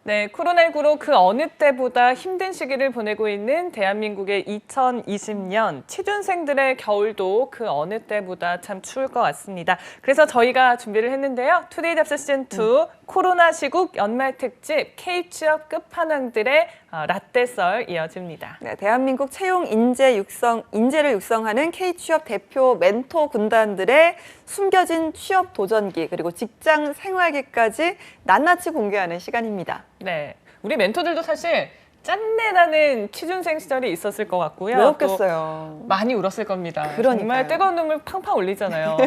네, 코로나19로 그 어느 때보다 힘든 시기를 보내고 있는 대한민국의 2020년 취준생들의 겨울도 그 어느 때보다 참 추울 것 같습니다. 그래서 저희가 준비를 했는데요. 투데이 잡스 시즌2 코로나 시국 연말 특집 K-취업 끝판왕들의 라떼 썰 이어집니다. 네, 대한민국 채용 인재를 육성하는 K-취업 대표 멘토 군단들의 숨겨진 취업 도전기 그리고 직장 생활기까지 낱낱이 공개하는 시간입니다. 네, 우리 멘토들도 사실 짠내나는 취준생 시절이 있었을 것 같고요. 왜 없겠어요. 또 많이 울었을 겁니다. 그러니까요. 정말 뜨거운 눈물 팡팡 흘리잖아요.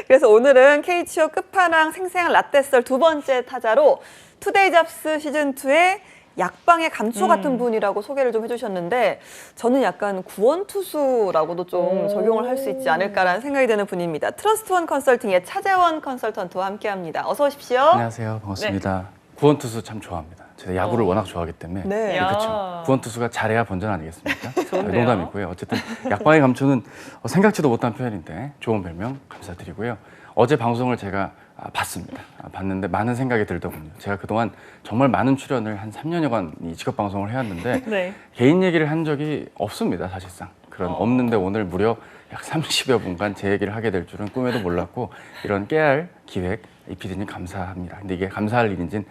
그래서 오늘은 K-취업 끝판왕 생생한 라떼썰 두 번째 타자로 투데이 잡스 시즌2의 약방의 감초 같은 분이라고 소개를 좀 해주셨는데 저는 약간 구원투수라고도 좀 적용을 할 수 있지 않을까라는 생각이 드는 분입니다. 트러스트원 컨설팅의 차재원 컨설턴트와 함께합니다. 어서 오십시오. 안녕하세요. 반갑습니다. 구원투수 참 좋아합니다. 제가 야구를 워낙 좋아하기 때문에. 네. 그렇죠. 구원투수가 잘해야 본전 아니겠습니까? 좋은데요? 농담이고요. 어쨌든 약방의 감초는 생각지도 못한 표현인데 좋은 별명 감사드리고요. 어제 방송을 제가 봤습니다. 봤는데 많은 생각이 들더군요. 제가 그동안 정말 많은 출연을 한 3년여간 이 직업방송을 해왔는데 네. 개인 얘기를 한 적이 없습니다. 사실상. 그런 없는데 오늘 무려 약 30여 분간 제 얘기를 하게 될 줄은 꿈에도 몰랐고 이런 깨알 기획 이 PD님 감사합니다. 근데 이게 감사할 일인지는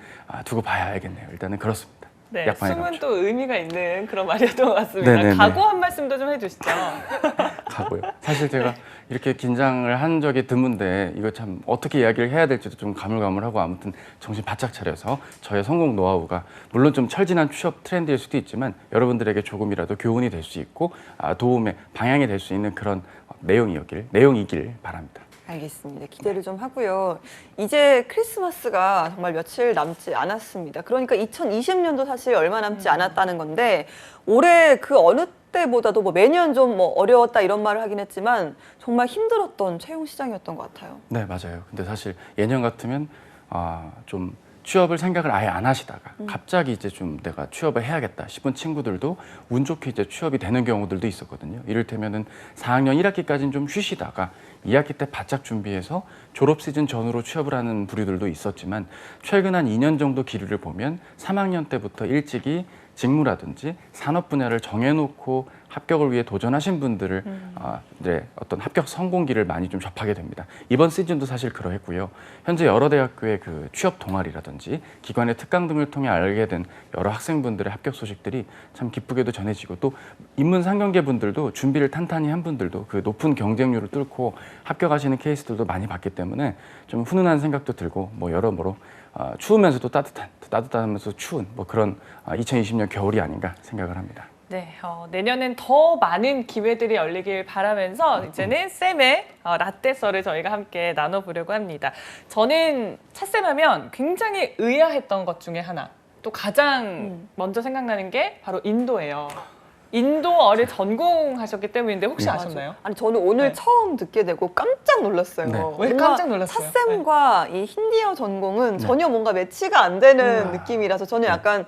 두고 봐야 알겠네요. 일단은 그렇습니다. 네, 약방의 숨은 감초. 또 의미가 있는 그런 말이었던 것 같습니다. 네네네. 각오 한 말씀도 좀 해주시죠. 가고요. 사실 제가 이렇게 긴장을 한 적이 드문데 이거 참 어떻게 이야기를 해야 될지도 좀 가물가물하고 아무튼 정신 바짝 차려서 저의 성공 노하우가 물론 좀 철진한 취업 트렌드일 수도 있지만 여러분들에게 조금이라도 교훈이 될 수 있고 도움의 방향이 될 수 있는 그런 내용이길 바랍니다. 알겠습니다. 기대를 좀 하고요. 이제 크리스마스가 정말 며칠 남지 않았습니다. 그러니까 2020년도 사실 얼마 남지 않았다는 건데 올해 그 어느 때보다도 뭐 매년 좀 뭐 어려웠다 이런 말을 하긴 했지만 정말 힘들었던 채용 시장이었던 것 같아요. 네, 맞아요. 근데 사실 예년 같으면 좀 취업을 생각을 아예 안 하시다가 갑자기 이제 좀 내가 취업을 해야겠다 싶은 친구들도 운 좋게 이제 취업이 되는 경우들도 있었거든요. 이를테면은 4학년 1학기까지는 좀 쉬시다가 2학기 때 바짝 준비해서 졸업 시즌 전후로 취업을 하는 부류들도 있었지만 최근 한 2년 정도 기류를 보면 3학년 때부터 일찍이 직무라든지 산업 분야를 정해놓고 합격을 위해 도전하신 분들을 어떤 합격 성공기를 많이 좀 접하게 됩니다. 이번 시즌도 사실 그러했고요. 현재 여러 대학교의 그 취업 동아리라든지 기관의 특강 등을 통해 알게 된 여러 학생분들의 합격 소식들이 참 기쁘게도 전해지고 또 인문 상경계 분들도 준비를 탄탄히 한 분들도 그 높은 경쟁률을 뚫고 합격하시는 케이스들도 많이 봤기 때문에 좀 훈훈한 생각도 들고 뭐 여러모로 추우면서도 따뜻하면서 추운 뭐 그런 2020년 겨울이 아닌가 생각을 합니다. 네, 내년엔 더 많은 기회들이 열리길 바라면서 이제는 쌤의 라떼 썰을 저희가 함께 나눠보려고 합니다. 저는 차쌤 하면 굉장히 의아했던 것 중에 하나, 또 가장 먼저 생각나는 게 바로 인도예요. 인도어를 전공하셨기 때문인데 혹시 아셨나요? 아니 저는 오늘 네. 처음 듣게 되고 깜짝 놀랐어요. 네. 왜 뭔가 깜짝 놀랐어요? 차쌤과 이 힌디어 전공은 전혀 뭔가 매치가 안 되는 느낌이라서 저는 약간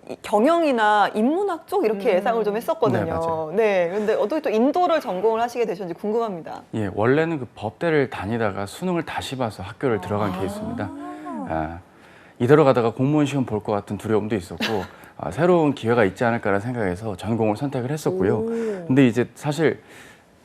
이 경영이나 인문학 쪽 이렇게 예상을 좀 네, 했었거든요. 맞아요. 네, 근데 어떻게 또 인도를 전공을 하시게 되셨는지 궁금합니다. 예, 원래는 그 법대를 다니다가 수능을 다시 봐서 학교를 들어간 케이스입니다. 이대로 가다가 공무원 시험 볼 것 같은 두려움도 있었고 새로운 기회가 있지 않을까라는 생각에서 전공을 선택을 했었고요. 근데 이제 사실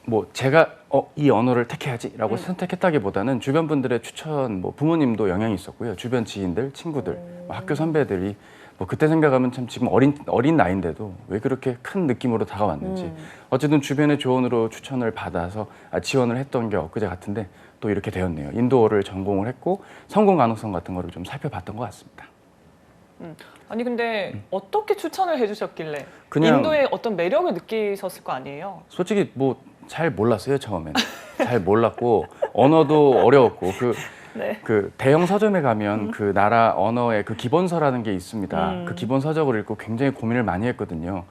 뭐 제가 이 언어를 택해야지라고 선택했다기보다는 주변 분들의 추천, 뭐 부모님도 영향이 있었고요. 주변 지인들, 친구들, 뭐 학교 선배들이 뭐 그때 생각하면 참 지금 어린 나이인데도 왜 그렇게 큰 느낌으로 다가왔는지 어쨌든 주변의 조언으로 추천을 받아서 지원을 했던 게 엊그제 같은데 또 이렇게 되었네요. 인도어를 전공을 했고 성공 가능성 같은 거를 좀 살펴봤던 것 같습니다. 아니 근데 어떻게 추천을 해주셨길래 그냥- 인도의 어떤 매력을 느끼셨을 거 아니에요? 솔직히 뭐 잘 몰랐어요 처음에는. 잘 몰랐고 언어도 어려웠고 네. 그 대형 서점에 가면 그 나라 언어의 그 기본서라는 게 있습니다. 그 기본 서적을 읽고 굉장히 고민을 많이 했거든요.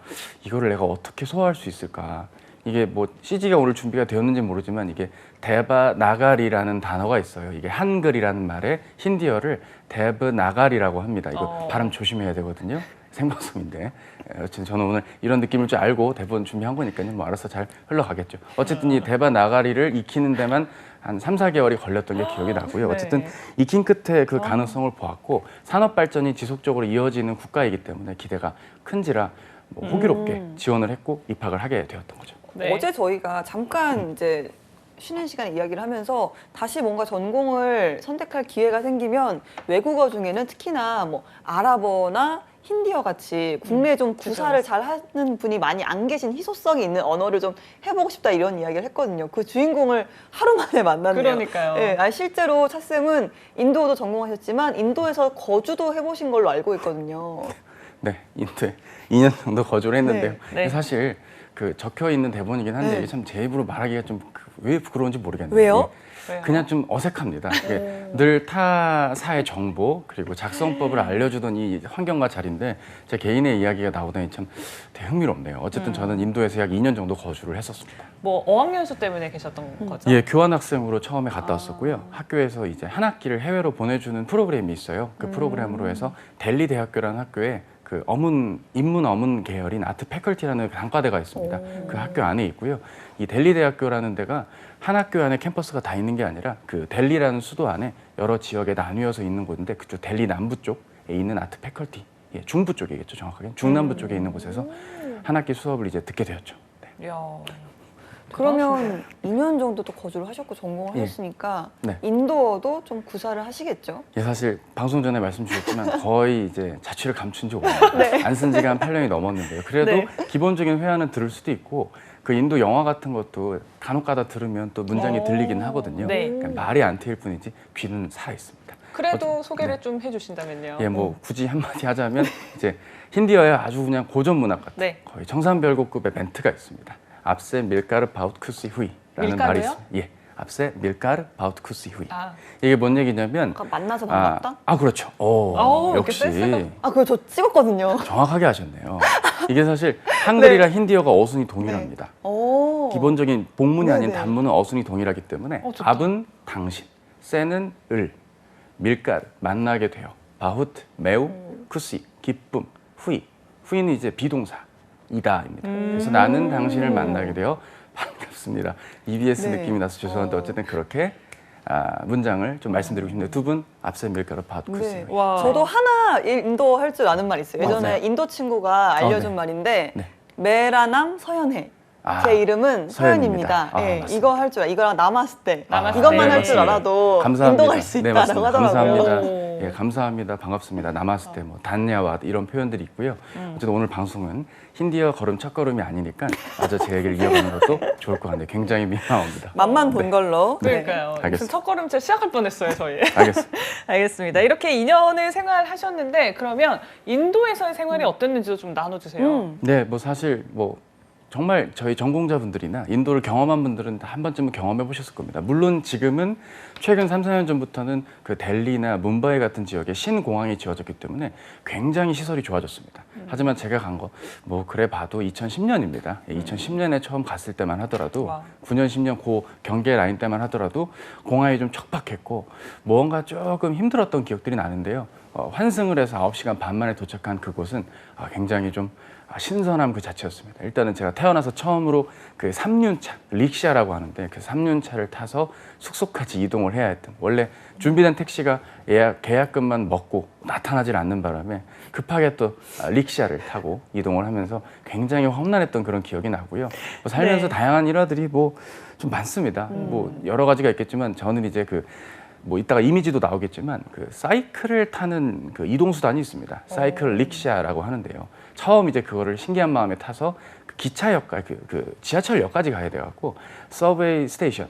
이거를 내가 어떻게 소화할 수 있을까? 이게 뭐 CG가 오늘 준비가 되었는지 모르지만 이게 데바나가리라는 단어가 있어요. 이게 한글이라는 말에 힌디어를 데브나가리라고 합니다. 이거 발음 조심해야 되거든요. 생방송인데 어쨌든 저는 오늘 이런 느낌을 줄 알고 대본 준비한 거니까요. 뭐 알아서 잘 흘러가겠죠. 어쨌든 이 데바나가리를 익히는 데만 한 3, 4개월이 걸렸던 게 기억이 나고요. 네. 어쨌든 익힌 끝에 그 가능성을 보았고 산업 발전이 지속적으로 이어지는 국가이기 때문에 기대가 큰지라 뭐 호기롭게 지원을 했고 입학을 하게 되었던 거죠. 네. 어제 저희가 잠깐 이제 쉬는 시간에 이야기를 하면서 다시 뭔가 전공을 선택할 기회가 생기면 외국어 중에는 특히나 뭐 아랍어나 힌디어 같이 국내에 좀 구사를 잘 하는 분이 많이 안 계신 희소성이 있는 언어를 좀 해보고 싶다 이런 이야기를 했거든요. 그 주인공을 하루 만에 만났네요. 그러니까요. 네, 아니, 실제로 차쌤은 인도어도 전공하셨지만 인도에서 거주도 해보신 걸로 알고 있거든요. 네, 인도에 2년 정도 거주를 했는데요. 네. 사실 그 적혀 있는 대본이긴 한데 네. 이게 참 제 입으로 말하기가 좀 왜 부끄러운지 모르겠네요. 왜요? 예. 왜요? 그냥 좀 어색합니다. 이게 늘 타사의 정보 그리고 작성법을 알려주던 이 환경과 자리인데 제 개인의 이야기가 나오다니 참 되게 흥미롭네요. 어쨌든 저는 인도에서 약 2년 정도 거주를 했었습니다. 뭐 어학연수 때문에 계셨던 거죠? 예, 교환학생으로 처음에 갔다 왔었고요. 학교에서 이제 한 학기를 해외로 보내주는 프로그램이 있어요. 그 프로그램으로 해서 델리 대학교라는 학교에 그 인문 어문 계열인 아트 패컬티라는 단과대가 있습니다. 그 학교 안에 있고요. 이 델리 대학교라는 데가 한 학교 안에 캠퍼스가 다 있는 게 아니라 그 델리라는 수도 안에 여러 지역에 나뉘어서 있는 곳인데 그쪽 델리 남부 쪽에 있는 아트 패컬티, 예, 중부 쪽이겠죠 정확하게 중남부 쪽에 있는 곳에서 한 학기 수업을 이제 듣게 되었죠. 네. 이야. 그러면 2년 정도 또 거주를 하셨고 전공하셨으니까 네. 인도어도 좀 구사를 하시겠죠? 예, 사실 방송 전에 말씀 주셨지만 거의 이제 자취를 감춘 지 오래돼요. 안 쓴 지가 한 8년이 넘었는데요. 그래도 네. 기본적인 회화는 들을 수도 있고 그 인도 영화 같은 것도 간혹가다 들으면 또 문장이 들리긴 하거든요. 네. 그러니까 말이 안 트일 뿐이지 귀는 살아 있습니다. 그래도 소개를 좀 해주신다면요. 예, 뭐 굳이 한마디 하자면 이제 힌디어의 아주 그냥 고전 문학 같은 네. 거의 청산별곡급의 멘트가 있습니다. 앞세 밀가르 바우트 쿠시 후이라는 밀가루요? 말이 있습니다. 예, 앞세 밀가르 바우트 쿠시 후이. 아, 이게 뭔 얘기냐면 아까 만나서 반갑다? 그렇죠. 오, 아우, 이렇게 역시 센스가. 아, 그거 저 찍었거든요. 정확하게 하셨네요. 이게 사실 한글이랑 힌디어가 어순이 동일합니다. 오. 기본적인 복문이 아닌 네네. 단문은 어순이 동일하기 때문에 좋다. 앞은 당신, 세는 을, 밀가르 만나게 되어, 바후트 매우, 쿠시 기쁨, 후이는 이제 비동사이다입니다. 그래서 나는 당신을 만나게 되어 반갑습니다. EBS 네. 느낌이 나서 죄송한데 어쨌든 그렇게 문장을 좀 말씀드리고 싶네요. 두 분 앞세 밀가루 바후트 쿠시. 네. 와. 저도 하나 인도 할 줄 아는 말 있어요. 예전에 네. 인도 친구가 알려준 네. 말인데 네. 메라남 서연해. 제 이름은 서연입니다. 서연입니다. 네, 맞습니다. 이거 할 줄 이거랑 나마스테. 나마스테. 이것만 네, 할 줄 맞습니다. 알아도 감사합니다. 인도 갈 수 네, 있다라고 맞습니다. 하더라고요. 감사합니다. 오. 예, 감사합니다. 반갑습니다. 나마스테, 뭐 단야와 이런 표현들이 있고요. 어쨌든 오늘 방송은 힌디어 걸음 첫 걸음이 아니니까 아주 제 얘기를 이어가는 것도 좋을 것 같네요. 굉장히 민망합니다. 맛만 본 걸로. 네. 그러니까요. 알겠습니다. 무슨 첫 걸음째 시작할 뻔했어요, 저희. 알겠습니다. 알겠습니다. 이렇게 2년을 생활하셨는데 그러면 인도에서의 생활이 어땠는지도 좀 나눠주세요. 네, 뭐 사실 뭐 정말 저희 전공자분들이나 인도를 경험한 분들은 다 한 번쯤은 경험해 보셨을 겁니다. 물론 지금은 최근 3, 4년 전부터는 그 델리나 뭄바이 같은 지역에 신공항이 지어졌기 때문에 굉장히 시설이 좋아졌습니다. 하지만 제가 간 거 뭐 그래 봐도 2010년입니다. 2010년에 처음 갔을 때만 하더라도 와. 9년, 10년 그 경계 라인 때만 하더라도 공항이 좀 척박했고 뭔가 조금 힘들었던 기억들이 나는데요. 환승을 해서 9시간 반 만에 도착한 그곳은 굉장히 좀 신선함 그 자체였습니다. 일단은 제가 태어나서 처음으로 그 3륜차, 릭샤라고 하는데 그 3륜차를 타서 숙소까지 이동을 해야 했던 원래 준비된 택시가 계약금만 먹고 나타나질 않는 바람에 급하게 또 릭샤를 타고 이동을 하면서 굉장히 험난했던 그런 기억이 나고요. 뭐 살면서 네. 다양한 일화들이 뭐 좀 많습니다. 뭐 여러 가지가 있겠지만 저는 이제 뭐 이따가 이미지도 나오겠지만 그 사이클을 타는 그 이동 수단이 있습니다. 사이클 릭샤라고 하는데요. 처음 이제 그거를 신기한 마음에 타서 그 기차역까지 그 지하철역까지 가야 돼 갖고 서브웨이 스테이션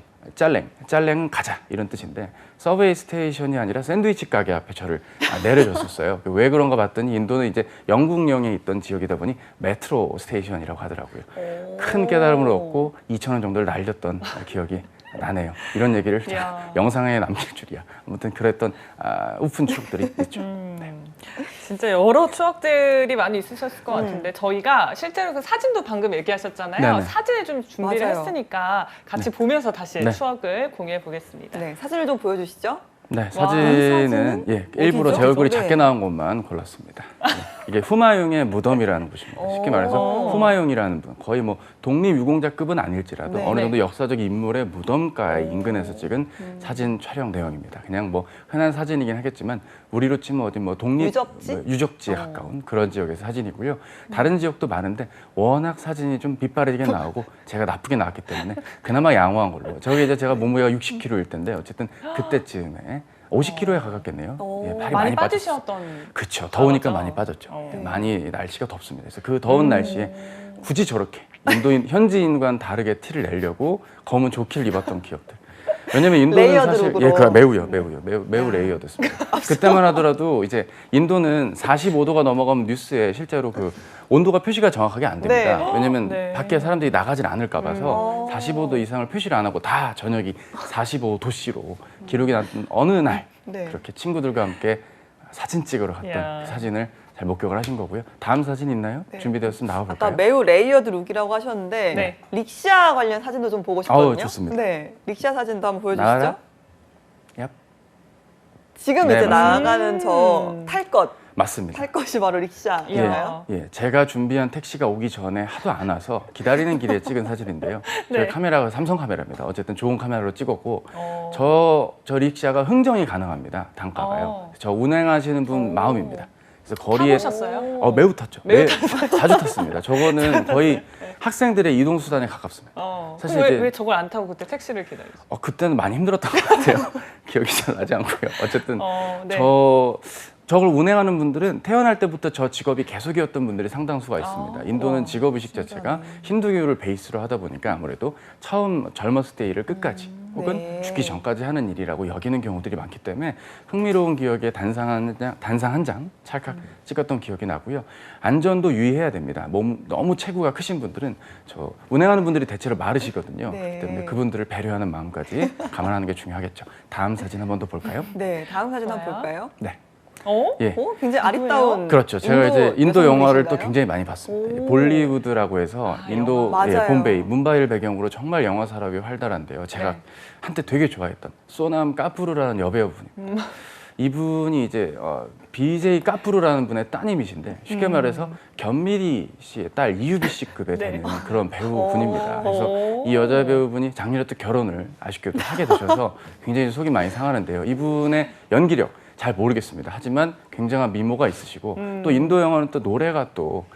짤랭은 가자 이런 뜻인데 서브웨이 스테이션이 아니라 샌드위치 가게 앞에 저를 내려줬었어요. 왜 그런가 봤더니 인도는 이제 영국령에 있던 지역이다 보니 메트로 스테이션이라고 하더라고요. 큰 깨달음을 얻고 2,000원 정도를 날렸던 기억이 나네요. 이런 얘기를 이야. 영상에 남길 줄이야. 아무튼 그랬던 우픈 추억들이 있죠. 네. 진짜 여러 추억들이 많이 있으셨을 것 같은데 저희가 실제로 그 사진도 방금 얘기하셨잖아요. 네네. 사진을 좀 준비를 맞아요. 했으니까 같이 보면서 다시 네. 추억을 공유해 보겠습니다. 네, 사진을 좀 보여주시죠. 네, 사진은 사진은 예, 일부러 제 어디죠? 얼굴이 네. 작게 나온 것만 골랐습니다. 네. 이게 후마융의 무덤이라는 곳입니다. 쉽게 말해서 오. 후마융이라는 분, 거의 뭐 독립유공자급은 아닐지라도 네. 어느 정도 네. 역사적 인물의 무덤가의 인근에서 찍은 사진 촬영 내용입니다. 그냥 뭐 흔한 사진이긴 하겠지만 우리로 치면 어디 뭐 독립 유적지? 뭐 유적지에 가까운 그런 지역의 사진이고요. 다른 지역도 많은데 워낙 사진이 좀 빛바래게 나오고 제가 나쁘게 나왔기 때문에 그나마 양호한 걸로. 저게 이제 제가 몸무게가 60kg일 텐데 어쨌든 그때쯤에 50kg에 가깝겠네요. 오. 예, 발이 많이 빠졌어요. 빠지셨던. 그렇죠. 더우니까 맞아. 많이 빠졌죠. 어. 많이 날씨가 덥습니다. 그래서 그 더운 날씨에 굳이 저렇게 인도인 현지인과는 다르게 티를 내려고 검은 조끼를 입었던 기억들. 왜냐면 인도는 레이어드 사실 룩으로. 그 매우 레이어드였습니다. 그때만 하더라도 이제 인도는 45도가 넘어가면 뉴스에 실제로 그 온도가 표시가 정확하게 안 됩니다. 네. 왜냐면 네. 밖에 사람들이 나가진 않을까 봐서 45도 어. 이상을 표시를 안 하고 다 저녁이 45도씨로 기록이 났던 어느 날 네. 그렇게 친구들과 함께 사진 찍으러 갔던 이야. 그 사진을 잘 목격을 하신 거고요. 다음 사진 있나요? 네. 준비되었으면 아까 나와볼까요? 매우 레이어드 룩이라고 하셨는데 네. 릭샤 관련 사진도 좀 보고 싶거든요. 아우, 좋습니다. 네, 릭샤 사진도 한번 보여주시죠. 나와라. 얍. 지금 네, 이제 맞습니다. 나가는 저 맞습니다. 탈 것이 바로 릭샤인가요? 예, 제가 준비한 택시가 오기 전에 하도 안 와서 기다리는 길에 찍은 사진인데요. 네. 저희 카메라가 삼성 카메라입니다. 어쨌든 좋은 카메라로 찍었고 어. 저 릭샤가 흥정이 가능합니다. 단가가요. 저 운행하시는 분 마음입니다. 그래서 거리에 타보셨어요? 매우 탔죠. 자주 탔습니다. 저거는 거의 학생들의 이동 수단에 가깝습니다. 사실 왜, 이제- 왜 저걸 안 타고 그때 택시를 기다리셨어요? 그때는 많이 힘들었던 것 같아요. 기억이 잘 나지 않고요. 어쨌든 네. 저걸 운행하는 분들은 태어날 때부터 저 직업이 계속이었던 분들이 상당수가 있습니다. 인도는 와, 직업의식 자체가 힌두교를 베이스로 하다 보니까 아무래도 처음 젊었을 때 일을 끝까지 혹은 네. 죽기 전까지 하는 일이라고 여기는 경우들이 많기 때문에 흥미로운 기억에 단상 한 장 찰칵 찍었던 기억이 나고요. 안전도 유의해야 됩니다. 몸 너무 체구가 크신 분들은 저 운행하는 분들이 대체로 마르시거든요. 네. 그렇기 때문에 그분들을 배려하는 마음까지 감안하는 게 중요하겠죠. 다음 사진 한 번 더 볼까요? 네, 다음 사진 한번 좋아요. 볼까요? 네. 예. 굉장히 아리따운. 그렇죠. 제가 이제 인도 영화를 또 여성분이신가요? 굉장히 많이 봤습니다. 오. 볼리우드라고 해서 인도 맞아요. 봄베이, 문바이를 배경으로 정말 영화 산업이 활달한데요. 제가 네. 한때 되게 좋아했던 소남 까푸르라는 여배우분입니다. 이분이 이제 BJ 까푸르라는 분의 따님이신데 쉽게 말해서 견미리 씨의 딸 이유비 씨급에 네. 되는 그런 배우분입니다. 그래서 오. 이 여자 배우분이 작년에 또 결혼을 아쉽게도 하게 되셔서 굉장히 속이 많이 상하는데요. 이분의 연기력 잘 모르겠습니다. 하지만 굉장한 미모가 있으시고 또 인도 영화는 또 노래가 또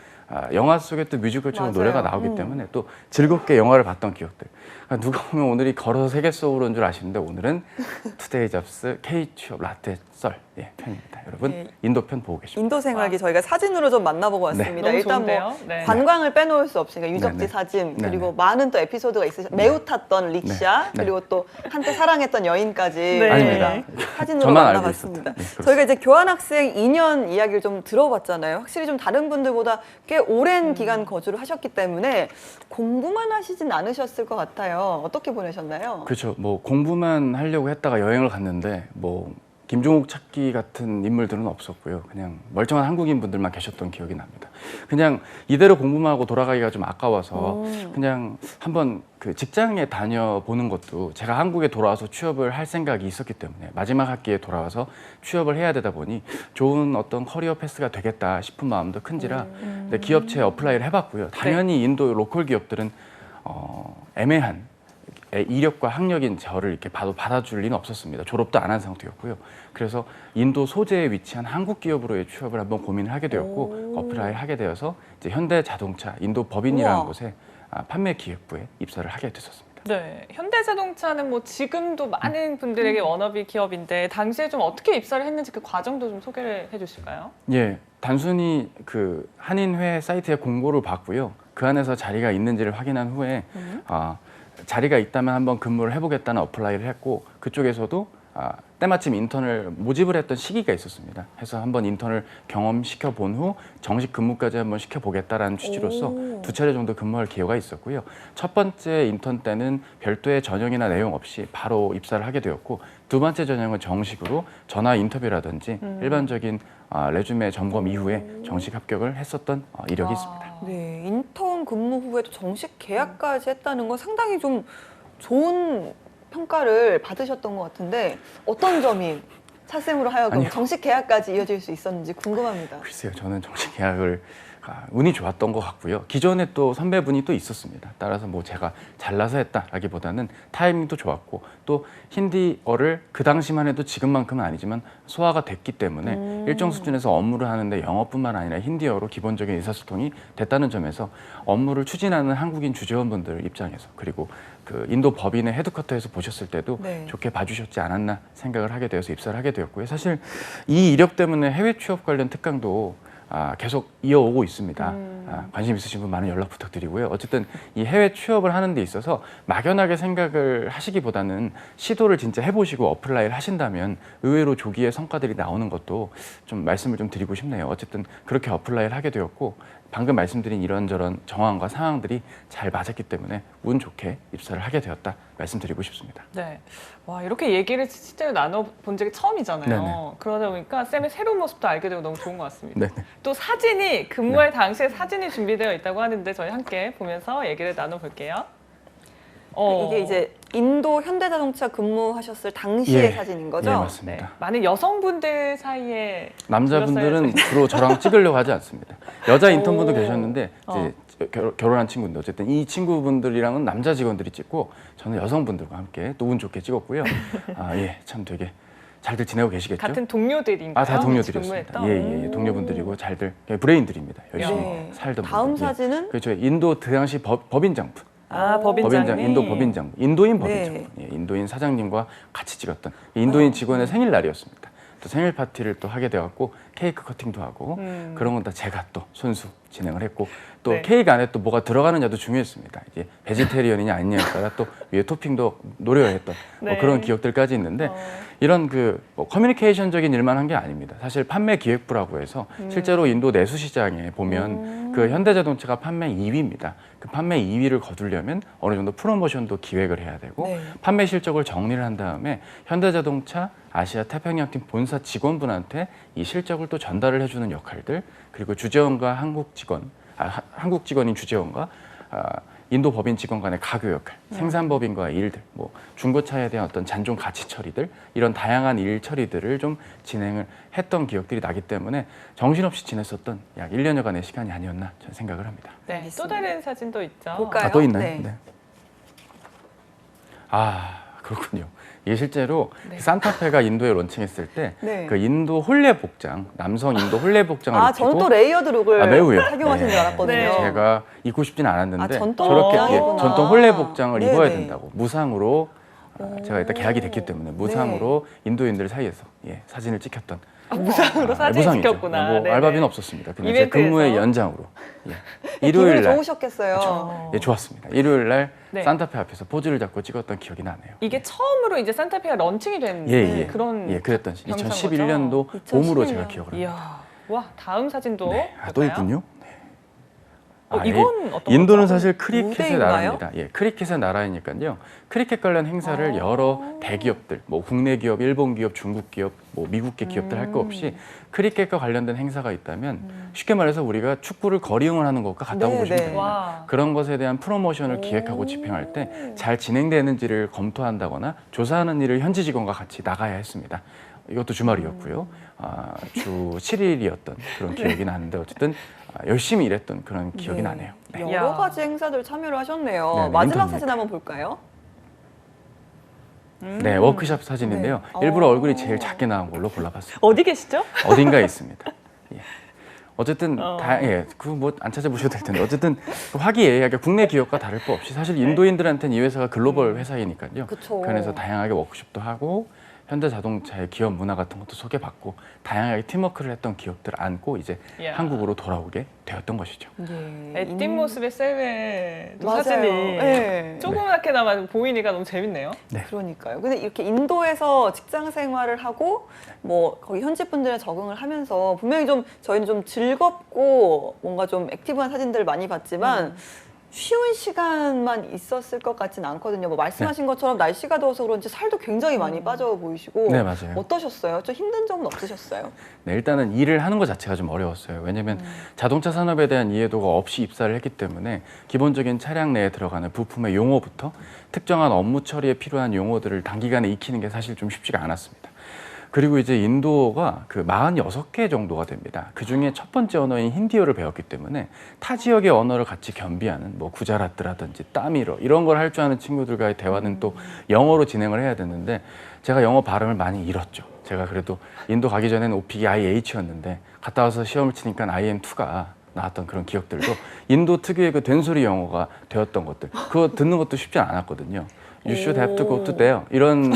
영화 속에 또 뮤지컬처럼 맞아요. 노래가 나오기 때문에 또 즐겁게 영화를 봤던 기억들. 그러니까 누가 보면 오늘이 걸어서 세계 속으로인 줄 아시는데 오늘은 투데이 잡스 K 취업 라떼 썰 편입니다. 여러분 네. 인도 편 보고 계십니다. 인도 생활기 저희가 사진으로 좀 만나보고 왔습니다. 너무 일단 좋은데요? 뭐 네. 관광을 빼놓을 수 없으니까 유적지 네네. 사진 네네. 그리고 많은 또 에피소드가 있으셔. 매우 탔던 릭샤 네. 그리고 또 한때 사랑했던 여인까지 네. 아닙니다. 저희가 사진으로 저만 알고 만나봤습니다. 있었다. 네, 그렇습니다. 저희가 이제 교환학생 2년 이야기를 좀 들어봤잖아요. 확실히 좀 다른 분들보다 꽤 오랜 기간 거주를 하셨기 때문에 공부만 하시진 않으셨을 것 같아요. 어떻게 보내셨나요? 그렇죠. 뭐 공부만 하려고 했다가 여행을 갔는데 뭐 김종욱 찾기 같은 인물들은 없었고요. 그냥 멀쩡한 한국인 분들만 계셨던 기억이 납니다. 그냥 이대로 공부만 하고 돌아가기가 좀 아까워서 그냥 한번 그 직장에 다녀보는 것도 제가 한국에 돌아와서 취업을 할 생각이 있었기 때문에 마지막 학기에 돌아와서 취업을 해야 되다 보니 좋은 어떤 커리어 패스가 되겠다 싶은 마음도 큰지라 근데 기업체에 어플라이를 해봤고요. 당연히 인도 로컬 기업들은 애매한 이력과 학력인 저를 이렇게 받아줄 리는 없었습니다. 졸업도 안 한 상태였고요. 그래서 인도 소재에 위치한 한국 기업으로의 취업을 한번 고민을 하게 되었고 어플라이를 하게 되어서 이제 현대자동차 인도 법인이라는 우와. 곳에 판매 기획부에 입사를 하게 됐었습니다. 네, 현대자동차는 뭐 지금도 많은 분들에게 워너비 기업인데 당시에 좀 어떻게 입사를 했는지 그 과정도 좀 소개를 해주실까요? 예, 단순히 그 한인회 사이트에 공고를 봤고요. 그 안에서 자리가 있는지를 확인한 후에 자리가 있다면 한번 근무를 해보겠다는 어플라이를 했고 그쪽에서도 때마침 인턴을 모집을 했던 시기가 있었습니다. 해서 한번 인턴을 경험시켜 본 후 정식 근무까지 한번 시켜보겠다라는 취지로서 오. 2차례 정도 근무할 기회가 있었고요. 첫 번째 인턴 때는 별도의 전형이나 내용 없이 바로 입사를 하게 되었고 두 번째 전형은 정식으로 전화 인터뷰라든지 일반적인 레주메 점검 이후에 정식 합격을 했었던 이력이 있습니다. 네, 인턴 근무 후에도 정식 계약까지 했다는 건 상당히 좀 좋은 평가를 받으셨던 것 같은데 어떤 점이 차쌤으로 하여금 아니요. 정식 계약까지 이어질 수 있었는지 궁금합니다. 글쎄요, 저는 정식 계약을 운이 좋았던 것 같고요. 기존에 또 선배분이 또 있었습니다. 따라서 뭐 제가 잘나서 했다라기보다는 타이밍도 좋았고 또 힌디어를 그 당시만 해도 지금만큼은 아니지만 소화가 됐기 때문에 일정 수준에서 업무를 하는데 영어뿐만 아니라 힌디어로 기본적인 의사소통이 됐다는 점에서 업무를 추진하는 한국인 주재원분들 입장에서 그리고 그 인도 법인의 헤드쿼터에서 보셨을 때도 네. 좋게 봐주셨지 않았나 생각을 하게 되어서 입사를 하게 되었고요. 사실 이 이력 때문에 해외 취업 관련 특강도 계속 이어오고 있습니다. 관심 있으신 분 많은 연락 부탁드리고요. 어쨌든 이 해외 취업을 하는 데 있어서 막연하게 생각을 하시기보다는 시도를 진짜 해보시고 어플라이를 하신다면 의외로 조기에 성과들이 나오는 것도 좀 말씀을 좀 드리고 싶네요. 어쨌든 그렇게 어플라이를 하게 되었고 방금 말씀드린 이런저런 정황과 상황들이 잘 맞았기 때문에 운 좋게 입사를 하게 되었다 말씀드리고 싶습니다. 네. 와, 이렇게 얘기를 실제로 나눠본 적이 처음이잖아요. 네네. 그러다 보니까 쌤의 새로운 모습도 알게 되고 너무 좋은 것 같습니다. 네네. 또 사진이 근무할 당시에 사진이 준비되어 있다고 하는데 저희 함께 보면서 얘기를 나눠볼게요. 이게 이제 인도 현대자동차 근무하셨을 당시의 예. 사진인 거죠? 예, 네. 맞습니다. 많은 여성분들 사이에 남자분들은 주로 저랑 찍으려고 하지 않습니다. 여자 인턴분도 계셨는데 이제 결혼한 친구인데 어쨌든 이 친구분들이랑은 남자 직원들이 찍고 저는 여성분들과 함께 또 운 좋게 찍었고요. 예, 참 되게 잘들 지내고 계시겠죠? 같은 동료들인가요? 다 동료들이었습니다. 근무했던? 예, 동료분들이고 잘들 브레인들입니다. 열심히 네. 살던 다음 분들. 예. 사진은 그렇죠. 인도 그 당시 법인장분. 법인장님. 인도 법인장, 인도인 법인장, 네. 예, 인도인 사장님과 같이 찍었던 인도인 직원의 생일날이었습니다. 또 생일 파티를 또 하게 되었고 케이크 커팅도 하고 그런 건 다 제가 또 손수 진행을 했고 또 네. 케이크 안에 또 뭐가 들어가느냐도 중요했습니다. 이게 베지테리언이냐 아니냐에 따라 또 위에 토핑도 노려했던 네. 그런 기억들까지 있는데 이런 뭐 커뮤니케이션적인 일만 한 게 아닙니다. 사실 판매 기획부라고 해서 실제로 인도 내수 시장에 보면 그 현대자동차가 판매 2위입니다. 그 판매 2위를 거두려면 어느 정도 프로모션도 기획을 해야 되고 네. 판매 실적을 정리를 한 다음에 현대자동차 아시아 태평양팀 본사 직원분한테 이 실적을 또 전달을 해주는 역할들 그리고 주재원과 한국 직원인 주재원과 인도 법인 직원 간의 가교 역할, 생산법인과의 일들, 뭐 중고차에 대한 어떤 잔존 가치 처리들 이런 다양한 일 처리들을 좀 진행을 했던 기억들이 나기 때문에 정신없이 지냈었던 약 1년여간의 시간이 아니었나 저는 생각을 합니다. 네, 또 알겠습니다. 다른 사진도 있죠. 볼까요? 또 있나요? 네. 그렇군요. 이게 실제로 네. 산타페가 인도에 론칭했을 때 그 네. 인도 홀레 복장, 남성 인도 홀레 복장을 입히고 저는 또 레이어드 룩을 매우요. 착용하신 줄 알았거든요. 네. 제가 입고 싶지는 않았는데 전통 저렇게 복장이구나. 전통 홀레 복장을 네네. 입어야 된다고 무상으로 제가 일단 계약이 됐기 때문에 무상으로 인도인들 사이에서 사진을 찍혔던 무상으로 사진 무상이죠. 찍혔구나. 뭐 네네. 알바비는 없었습니다. 그냥 제 이벤트에서. 근무의 연장으로 기분이 일요일 날 좋으셨겠어요. 좋았습니다. 일요일 날 네. 산타페 앞에서 포즈를 잡고 찍었던 기억이 나네요. 이게 처음으로 이제 산타페가 런칭이 된 그런 그랬던 경사인 2011년도 거죠? 봄으로 2011년. 제가 기억을 합니다. 이야, 와 다음 사진도 네. 또 볼까요? 있군요. 이건 어떤 인도는 거죠? 사실 크리켓의 무대인가요? 나라입니다. 크리켓의 나라이니까요. 크리켓 관련 행사를 여러 대기업들, 뭐 국내 기업, 일본 기업, 중국 기업, 뭐 미국계 기업들 할 거 없이 크리켓과 관련된 행사가 있다면 쉽게 말해서 우리가 축구를 거리응을 하는 것과 같다고 네, 보시면 네. 됩니다. 와. 그런 것에 대한 프로모션을 기획하고 집행할 때 잘 진행되는지를 검토한다거나 조사하는 일을 현지 직원과 같이 나가야 했습니다. 이것도 주말이었고요. 주 7일이었던 그런 기억이 나는데 어쨌든 열심히 일했던 그런 기억이 나네요. 네. 여러 야. 가지 행사들 참여를 하셨네요. 네, 마지막 인터넷. 사진 한번 볼까요? 네, 워크숍 사진인데요. 네. 일부러 얼굴이 제일 작게 나온 걸로 골라봤습니다. 어디 계시죠? 어딘가에 있습니다. 어쨌든 뭐 안 찾아보셔도 될 텐데 어쨌든 그 화기애애하게 국내 기업과 다를 바 없이 사실 인도인들한테는 이 회사가 글로벌 회사이니까요. 그쵸. 그래서 다양하게 워크숍도 하고 현대자동차의 기업 문화 같은 것도 소개받고 다양하게 팀워크를 했던 기억들을 안고 이제 이야. 한국으로 돌아오게 되었던 것이죠. 애띤 모습의 쌤의 또 맞아요. 사진이 네. 조그맣게나마 보이니까 너무 재밌네요. 그러니까요. 근데 이렇게 인도에서 직장 생활을 하고 뭐 거기 현지 분들에 적응을 하면서 분명히 좀 저희는 좀 즐겁고 뭔가 좀 액티브한 사진들을 많이 봤지만 쉬운 시간만 있었을 것 같지는 않거든요. 뭐 말씀하신 것처럼 날씨가 더워서 그런지 살도 굉장히 많이 빠져 보이시고 네, 맞아요. 어떠셨어요? 좀 힘든 점은 없으셨어요? 네, 일단은 일을 하는 것 자체가 좀 어려웠어요. 왜냐하면 자동차 산업에 대한 이해도가 없이 입사를 했기 때문에 기본적인 차량 내에 들어가는 부품의 용어부터 특정한 업무 처리에 필요한 용어들을 단기간에 익히는 게 사실 좀 쉽지가 않았습니다. 그리고 이제 인도가 그 46개 정도가 됩니다. 그 중에 첫 번째 언어인 힌디어를 배웠기 때문에 타 지역의 언어를 같이 겸비하는 뭐 구자라트라든지 따미러 이런 걸 할 줄 아는 친구들과의 대화는 또 영어로 진행을 해야 되는데 제가 영어 발음을 많이 잃었죠. 제가 그래도 인도 가기 전에는 오픽이 IH였는데 갔다 와서 시험을 치니까 IM2가 나왔던 그런 기억들도 인도 특유의 그 된소리 영어가 되었던 것들 그거 듣는 것도 쉽지 않았거든요. You should have to go to there 이런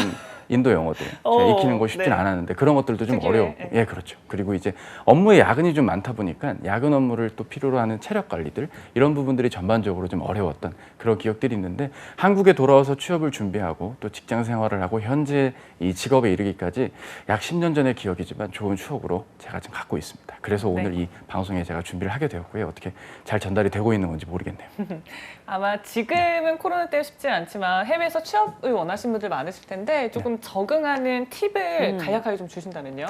인도 영어들 제가 익히는 거 쉽진 네. 않았는데 그런 것들도 좀 특유의, 어려웠고 예 그렇죠. 그리고 이제 업무에 야근이 좀 많다 보니까 야근 업무를 또 필요로 하는 체력 관리들 이런 부분들이 전반적으로 좀 어려웠던 그런 기억들이 있는데 한국에 돌아와서 취업을 준비하고 또 직장 생활을 하고 현재 이 직업에 이르기까지 약 10년 전의 기억이지만 좋은 추억으로 제가 지금 갖고 있습니다. 그래서 네. 오늘 이 방송에 제가 준비를 하게 되었고요. 어떻게 잘 전달이 되고 있는 건지 모르겠네요. 아마 지금은 코로나 때문에 쉽지 않지만 해외에서 취업을 원하시는 분들 많으실 텐데 조금 적응하는 팁을 간략하게 좀 주신다면요?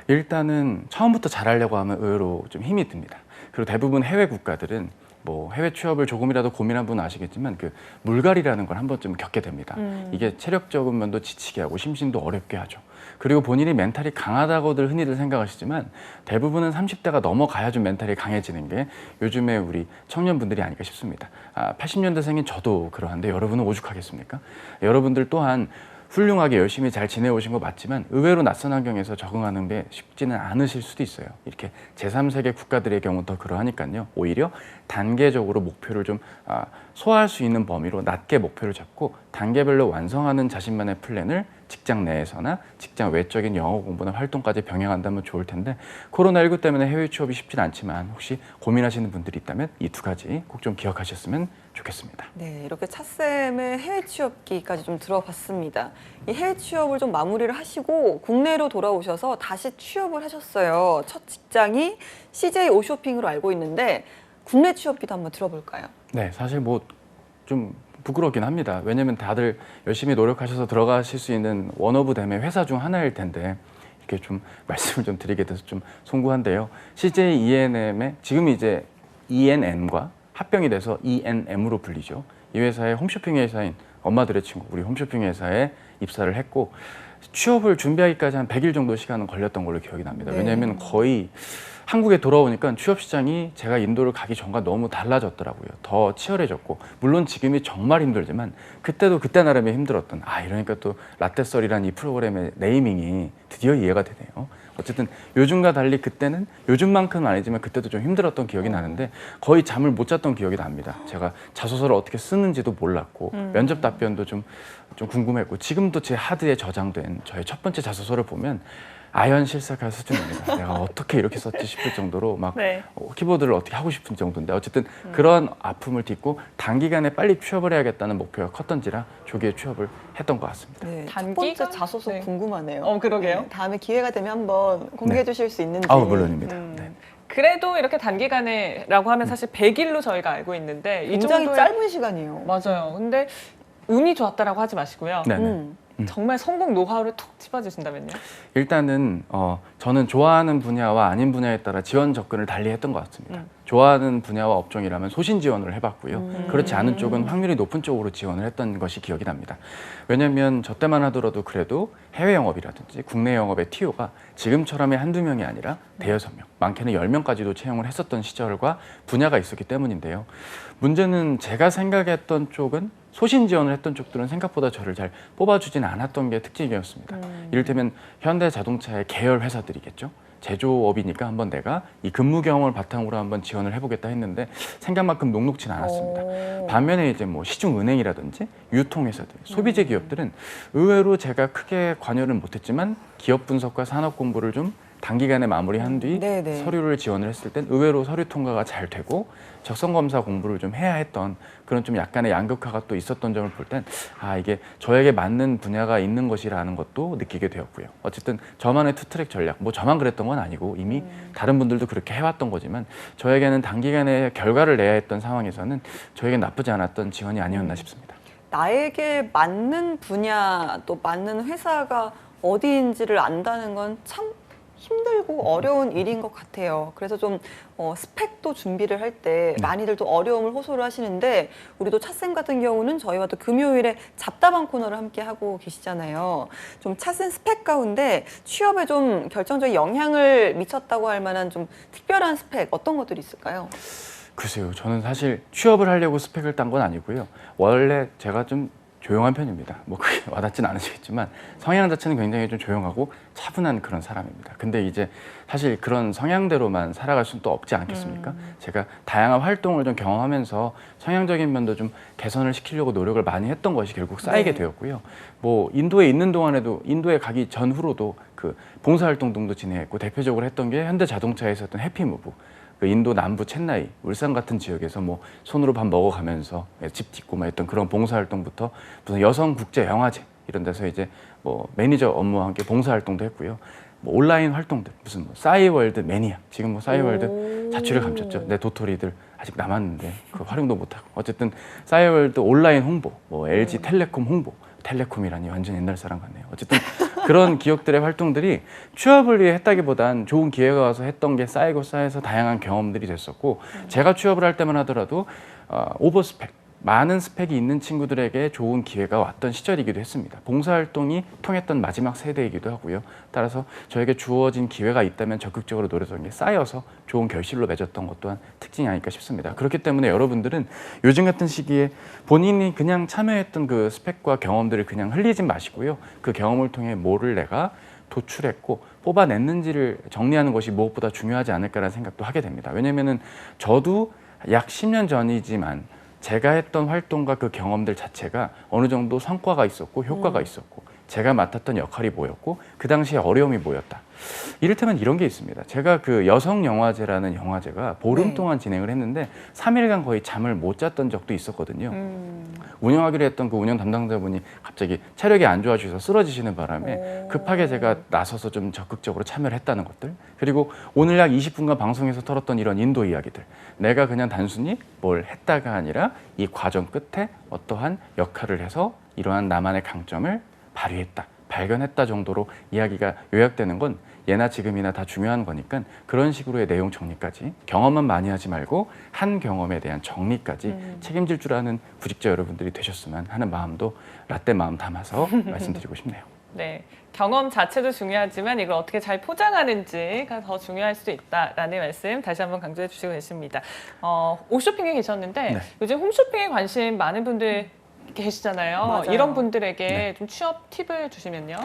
일단은 처음부터 잘하려고 하면 의외로 좀 힘이 듭니다. 그리고 대부분 해외 국가들은 뭐 해외 취업을 조금이라도 고민한 분은 아시겠지만 그 물갈이라는 걸 한 번쯤 겪게 됩니다. 이게 체력적인 면도 지치게 하고 심신도 어렵게 하죠. 그리고 본인이 멘탈이 강하다고들 흔히들 생각하시지만 대부분은 30대가 넘어가야 좀 멘탈이 강해지는 게 요즘에 우리 청년분들이 아닐까 싶습니다. 80년대생인 저도 그러한데 여러분은 오죽하겠습니까? 여러분들 또한 훌륭하게 열심히 잘 지내오신 거 맞지만 의외로 낯선 환경에서 적응하는 게 쉽지는 않으실 수도 있어요. 이렇게 제3세계 국가들의 경우 더 그러하니까요. 오히려 단계적으로 목표를 좀 소화할 수 있는 범위로 낮게 목표를 잡고 단계별로 완성하는 자신만의 플랜을 직장 내에서나 직장 외적인 영어 공부나 활동까지 병행한다면 좋을 텐데 코로나19 때문에 해외 취업이 쉽진 않지만 혹시 고민하시는 분들이 있다면 이 두 가지 꼭 좀 기억하셨으면 좋겠습니다. 네, 이렇게 차쌤의 해외 취업기까지 좀 들어봤습니다. 이 해외 취업을 좀 마무리를 하시고 국내로 돌아오셔서 다시 취업을 하셨어요. 첫 직장이 CJ 오쇼핑으로 알고 있는데 국내 취업기도 한번 들어볼까요? 네, 사실 뭐 좀 부끄럽긴 합니다. 왜냐면 다들 열심히 노력하셔서 들어가실 수 있는 원오브 댐의 회사 중 하나일 텐데 이렇게 좀 말씀을 좀 드리게 돼서 좀 송구한데요. CJ ENM의 지금 이제 ENM과 합병이 돼서 ENM으로 불리죠. 이 회사의 홈쇼핑 회사인 엄마들의 친구 우리 홈쇼핑 회사에 입사를 했고 취업을 준비하기까지 한 100일 정도 시간은 걸렸던 걸로 기억이 납니다. 네. 왜냐하면 거의 한국에 돌아오니까 취업 시장이 제가 인도를 가기 전과 너무 달라졌더라고요. 더 치열해졌고 물론 지금이 정말 힘들지만 그때도 그때 나름의 힘들었던 이러니까 또 라떼썰이라는 이 프로그램의 네이밍이 드디어 이해가 되네요. 어쨌든 요즘과 달리 그때는 요즘만큼은 아니지만 그때도 좀 힘들었던 기억이 나는데 거의 잠을 못 잤던 기억이 납니다. 제가 자소서를 어떻게 쓰는지도 몰랐고 면접 답변도 좀 궁금했고 지금도 제 하드에 저장된 저의 첫 번째 자소서를 보면 아연 실색할 수준입니다. 내가 어떻게 이렇게 썼지 싶을 정도로 막 네. 키보드를 어떻게 하고 싶은 정도인데 어쨌든 그런 아픔을 딛고 단기간에 빨리 취업을 해야겠다는 목표가 컸던지라 조기에 취업을 했던 것 같습니다. 네, 첫 단기간? 번째 자소서 네. 궁금하네요. 그러게요. 네, 다음에 기회가 되면 한번 공개해 주실 수 있는지. 물론입니다. 네. 그래도 이렇게 단기간에라고 하면 사실 100일로 저희가 알고 있는데 이 굉장히 정도의- 짧은 시간이에요. 맞아요. 근데 운이 좋았다라고 하지 마시고요. 네, 네. 정말 성공 노하우를 톡 짚어주신다면요? 일단은 저는 좋아하는 분야와 아닌 분야에 따라 지원 접근을 달리했던 것 같습니다. 좋아하는 분야와 업종이라면 소신 지원을 해봤고요. 그렇지 않은 쪽은 확률이 높은 쪽으로 지원을 했던 것이 기억이 납니다. 왜냐하면 저 때만 하더라도 그래도 해외 영업이라든지 국내 영업의 TO가 지금처럼의 한두 명이 아니라 대여섯 명, 많게는 10명까지도 채용을 했었던 시절과 분야가 있었기 때문인데요. 문제는 제가 생각했던 쪽은 소신 지원을 했던 쪽들은 생각보다 저를 잘 뽑아주진 않았던 게 특징이었습니다. 이를테면 현대자동차의 계열 회사들이겠죠. 제조업이니까 한번 내가 이 근무 경험을 바탕으로 한번 지원을 해보겠다 했는데 생각만큼 녹록지는 않았습니다. 반면에 이제 뭐 시중은행이라든지 유통회사들, 소비재 기업들은 의외로 제가 크게 관여를 못했지만 기업 분석과 산업 공부를 좀 단기간에 마무리한 뒤 네네. 서류를 지원을 했을 땐 의외로 서류 통과가 잘 되고 적성검사 공부를 좀 해야 했던 그런 좀 약간의 양극화가 또 있었던 점을 볼 땐 이게 저에게 맞는 분야가 있는 것이라는 것도 느끼게 되었고요. 어쨌든 저만의 투트랙 전략, 뭐 저만 그랬던 건 아니고 이미 다른 분들도 그렇게 해왔던 거지만 저에게는 단기간에 결과를 내야 했던 상황에서는 저에게 나쁘지 않았던 지원이 아니었나 싶습니다. 나에게 맞는 분야 또 맞는 회사가 어디인지를 안다는 건 참 힘들고 어려운 일인 것 같아요. 그래서 좀 스펙도 준비를 할 때 많이들 또 어려움을 호소를 하시는데 우리도 차쌤 같은 경우는 저희와 또 금요일에 잡다방 코너를 함께 하고 계시잖아요. 좀 차쌤 스펙 가운데 취업에 좀 결정적인 영향을 미쳤다고 할 만한 좀 특별한 스펙 어떤 것들이 있을까요? 글쎄요, 저는 사실 취업을 하려고 스펙을 딴 건 아니고요. 원래 제가 좀 조용한 편입니다. 뭐 그게 와닿진 않으시겠지만 성향 자체는 굉장히 좀 조용하고 차분한 그런 사람입니다. 근데 이제 사실 그런 성향대로만 살아갈 수는 또 없지 않겠습니까? 제가 다양한 활동을 좀 경험하면서 성향적인 면도 좀 개선을 시키려고 노력을 많이 했던 것이 결국 쌓이게 네. 되었고요. 뭐 인도에 있는 동안에도 인도에 가기 전후로도 그 봉사활동 등도 진행했고 대표적으로 했던 게 현대자동차에서 했던 해피무브. 그 인도 남부 챈나이, 울산 같은 지역에서 뭐 손으로 밥 먹어가면서 집 짓고 막 했던 그런 봉사활동부터 무슨 여성 국제 영화제 이런 데서 이제 뭐 매니저 업무와 함께 봉사활동도 했고요. 뭐 온라인 활동들 무슨 뭐 싸이월드 매니아 지금 뭐 싸이월드 자취를 감췄죠. 내 도토리들 아직 남았는데 그 활용도 못하고 어쨌든 싸이월드 온라인 홍보, 뭐 LG 텔레콤 홍보. 텔레콤이라니 완전 옛날 사람 같네요. 어쨌든 그런 기업들의 활동들이 취업을 위해 했다기보단 좋은 기회가 와서 했던 게 쌓이고 쌓여서 다양한 경험들이 됐었고 제가 취업을 할 때만 하더라도 오버스펙, 많은 스펙이 있는 친구들에게 좋은 기회가 왔던 시절이기도 했습니다. 봉사활동이 통했던 마지막 세대이기도 하고요. 따라서 저에게 주어진 기회가 있다면 적극적으로 노렸던 게 쌓여서 좋은 결실로 맺었던 것 또한 특징이 아닐까 싶습니다. 그렇기 때문에 여러분들은 요즘 같은 시기에 본인이 그냥 참여했던 그 스펙과 경험들을 그냥 흘리지 마시고요. 그 경험을 통해 뭐를 내가 도출했고 뽑아냈는지를 정리하는 것이 무엇보다 중요하지 않을까라는 생각도 하게 됩니다. 왜냐면은 저도 약 10년 전이지만 제가 했던 활동과 그 경험들 자체가 어느 정도 성과가 있었고 효과가 있었고 제가 맡았던 역할이 뭐였고 그 당시에 어려움이 뭐였다. 이를테면 이런 게 있습니다. 제가 그 여성영화제라는 영화제가 보름 네. 동안 진행을 했는데 3일간 거의 잠을 못 잤던 적도 있었거든요. 운영하기로 했던 그 운영 담당자분이 갑자기 체력이 안 좋아지셔서 쓰러지시는 바람에 급하게 제가 나서서 좀 적극적으로 참여를 했다는 것들. 그리고 오늘 약 20분간 방송에서 털었던 이런 인도 이야기들. 내가 그냥 단순히 뭘 했다가 아니라 이 과정 끝에 어떠한 역할을 해서 이러한 나만의 강점을 발휘했다, 발견했다 정도로 이야기가 요약되는 건 예나 지금이나 다 중요한 거니까 그런 식으로의 내용 정리까지 경험만 많이 하지 말고 한 경험에 대한 정리까지 책임질 줄 아는 구직자 여러분들이 되셨으면 하는 마음도 라떼 마음 담아서 말씀드리고 싶네요. 네, 경험 자체도 중요하지만 이걸 어떻게 잘 포장하는지가 더 중요할 수도 있다라는 말씀 다시 한번 강조해 주시고 계십니다. 홈쇼핑에 계셨는데 네. 요즘 홈쇼핑에 관심 많은 분들 계시잖아요. 맞아요. 이런 분들에게 네. 좀 취업 팁을 주시면요.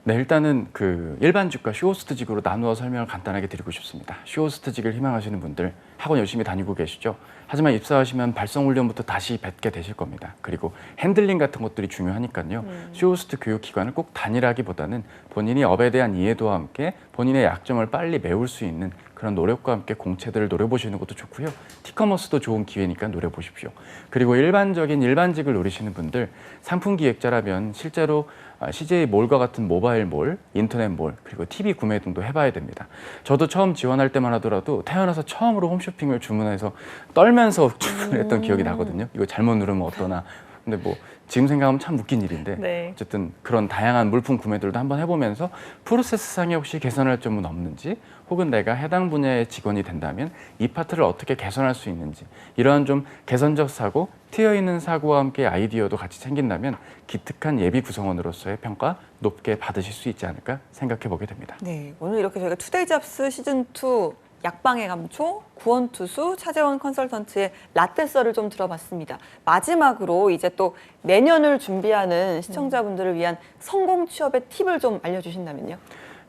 네, 일단은 그 일반직과 쇼호스트직으로 나누어 설명을 간단하게 드리고 싶습니다. 쇼호스트직을 희망하시는 분들 학원 열심히 다니고 계시죠? 하지만 입사하시면 발성훈련부터 다시 뵙게 되실 겁니다. 그리고 핸들링 같은 것들이 중요하니까요. 쇼호스트 교육기관을 꼭 다니라기보다는 본인이 업에 대한 이해도와 함께 본인의 약점을 빨리 메울 수 있는 그런 노력과 함께 공채들을 노려보시는 것도 좋고요. 티커머스도 좋은 기회니까 노려보십시오. 그리고 일반직을 노리시는 분들 상품 기획자라면 실제로 CJ 몰과 같은 모바일 몰, 인터넷 몰, 그리고 TV 구매 등도 해봐야 됩니다. 저도 처음 지원할 때만 하더라도 태어나서 처음으로 홈쇼핑을 주문해서 떨면서 주문을 했던 기억이 나거든요. 이거 잘못 누르면 어떠나. 근데 뭐 지금 생각하면 참 웃긴 일인데 네. 어쨌든 그런 다양한 물품 구매들도 한번 해보면서 프로세스상에 혹시 개선할 점은 없는지 혹은 내가 해당 분야의 직원이 된다면 이 파트를 어떻게 개선할 수 있는지 이러한 좀 개선적 사고, 트여있는 사고와 함께 아이디어도 같이 챙긴다면 기특한 예비 구성원으로서의 평가 높게 받으실 수 있지 않을까 생각해 보게 됩니다. 네, 오늘 이렇게 저희가 투데이 잡스 시즌2 약방의 감초, 구원투수, 차재원 컨설턴트의 라떼썰을 좀 들어봤습니다. 마지막으로 이제 또 내년을 준비하는 시청자분들을 위한 성공 취업의 팁을 좀 알려주신다면요.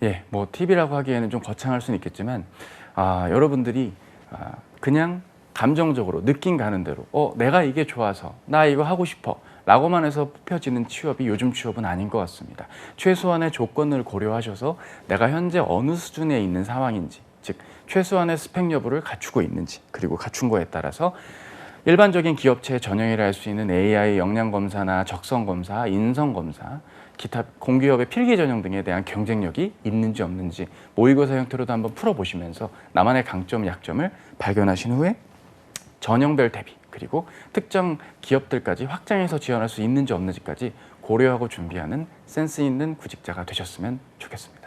예, 뭐 팁이라고 하기에는 좀 거창할 수는 있겠지만 여러분들이 그냥 감정적으로 느낌 가는 대로 내가 이게 좋아서 나 이거 하고 싶어 라고만 해서 뽑혀지는 취업이 요즘 취업은 아닌 것 같습니다. 최소한의 조건을 고려하셔서 내가 현재 어느 수준에 있는 상황인지 즉 최소한의 스펙 여부를 갖추고 있는지 그리고 갖춘 거에 따라서 일반적인 기업체의 전형이라 할 수 있는 AI 역량검사나 적성검사, 인성검사 기타 공기업의 필기 전형 등에 대한 경쟁력이 있는지 없는지 모의고사 형태로도 한번 풀어보시면서 나만의 강점, 약점을 발견하신 후에 전형별 대비 그리고 특정 기업들까지 확장해서 지원할 수 있는지 없는지까지 고려하고 준비하는 센스 있는 구직자가 되셨으면 좋겠습니다.